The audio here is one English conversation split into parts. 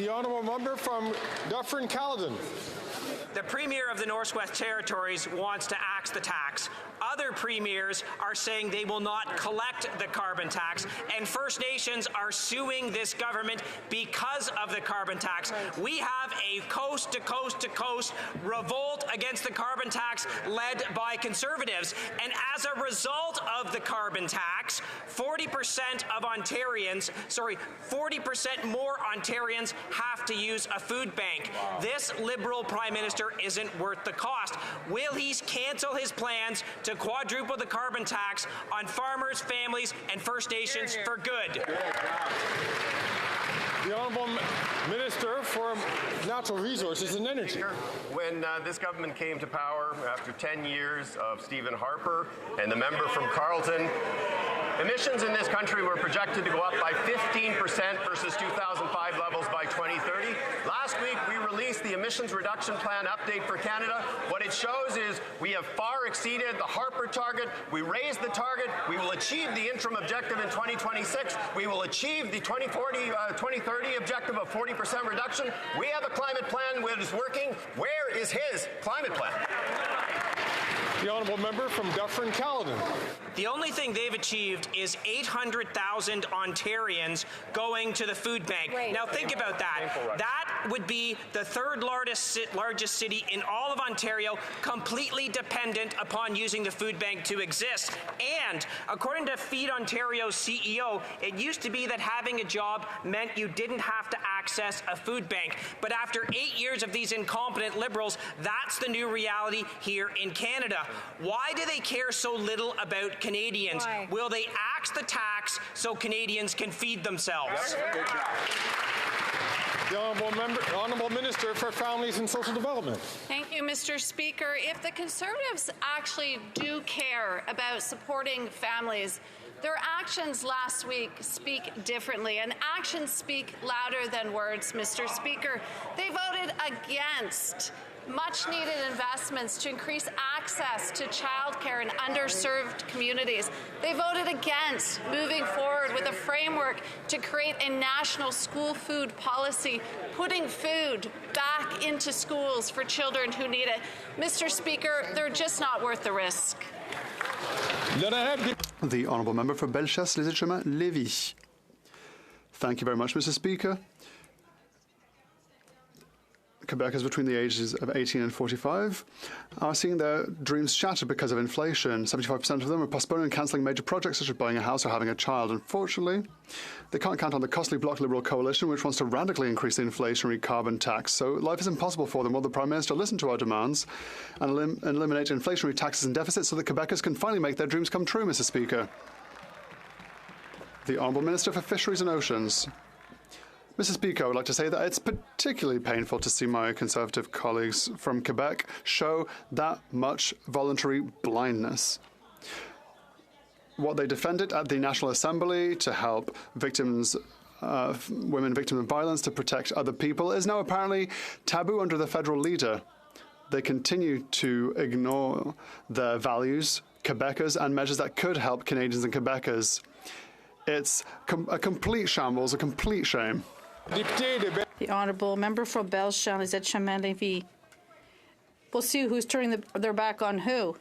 The honourable member from Dufferin-Caledon. The Premier of the Northwest Territories wants to axe the tax. Other premiers are saying they will not collect the carbon tax, and First Nations are suing this government because of the carbon tax. We have a coast-to-coast-to-coast revolt against the carbon tax led by Conservatives, and as a result of the carbon tax, 40% more Ontarians have to use a food bank. Wow. This Liberal Prime Minister isn't worth the cost. Will he cancel his plans to quadruple the carbon tax on farmers, families, and First Nations for good? The Honourable Minister for Natural Resources and Energy. When this government came to power after 10 years of Stephen Harper and the member from Carleton, emissions in this country were projected to go up by 15% versus 2005 levels by 2030. Last week, we released the Emissions Reduction Plan update for Canada. What it shows is we have far exceeded the Harper target. We raised the target. We will achieve the interim objective in 2026. We will achieve the 2030 objective of 40% reduction. We have a climate plan that is working. Where is his climate plan? The honourable member from Dufferin-Caledon. The only thing they've achieved is 800,000 Ontarians going to the food bank. Right. Now think about that. That would be the third largest city in all of Ontario, completely dependent upon using the food bank to exist. And according to Feed Ontario's CEO, it used to be that having a job meant you didn't have to access a food bank. But after 8 years of these incompetent Liberals, that's the new reality here in Canada. Why do they care so little about Canadians? Why? Will they axe the tax so Canadians can feed themselves? Good job. The Honourable Minister for Families and Social Development. Thank you, Mr. Speaker. If the Conservatives actually do care about supporting families, their actions last week speak differently, and actions speak louder than words, Mr. Speaker. They voted against much-needed investments to increase access to childcare in underserved communities. They voted against moving forward with a framework to create a national school food policy, putting food back into schools for children who need it. Mr. Speaker, they're just not worth the risk. The Honourable Member for Bellechasse-les-Etchemins-Lévis. Thank you very much, Mr. Speaker. Quebecers between the ages of 18 and 45 are seeing their dreams shattered because of inflation. 75% of them are postponing and cancelling major projects such as buying a house or having a child. Unfortunately, they can't count on the costly Bloc Liberal coalition, which wants to radically increase the inflationary carbon tax. So life is impossible for them. Will the Prime Minister listen to our demands and eliminate inflationary taxes and deficits so that Quebecers can finally make their dreams come true, Mr. Speaker? The Honourable Minister for Fisheries and Oceans. Mr. Speaker, I would like to say that it's particularly painful to see my Conservative colleagues from Quebec show that much voluntary blindness. What they defended at the National Assembly to help victims, women victims of violence, to protect other people, is now apparently taboo under the federal leader. They continue to ignore their values, Quebecers, and measures that could help Canadians and Quebecers. It's a complete shambles, a complete shame. The Honourable Member for Bellechasse-les-Etchemins-Lévis. We'll see who's turning their back on who.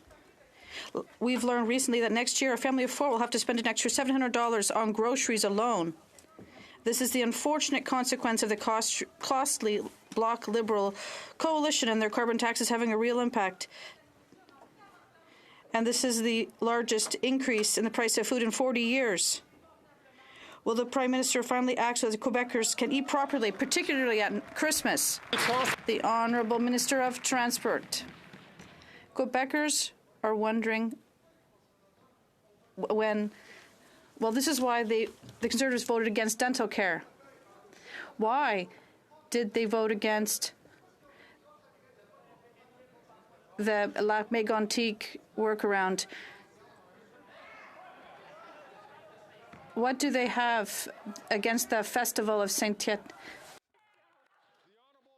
We've learned recently that next year a family of 4 will have to spend an extra $700 on groceries alone. This is the unfortunate consequence of the costly Bloc Liberal coalition and their carbon taxes having a real impact. And this is the largest increase in the price of food in 40 years. Will the Prime Minister finally act so that Quebecers can eat properly, particularly at Christmas? The Honourable Minister of Transport. Quebecers are wondering when... Well, this is why the Conservatives voted against dental care. Why did they vote against the La Mégantic workaround? What do they have against the Festival of Saint-Tite?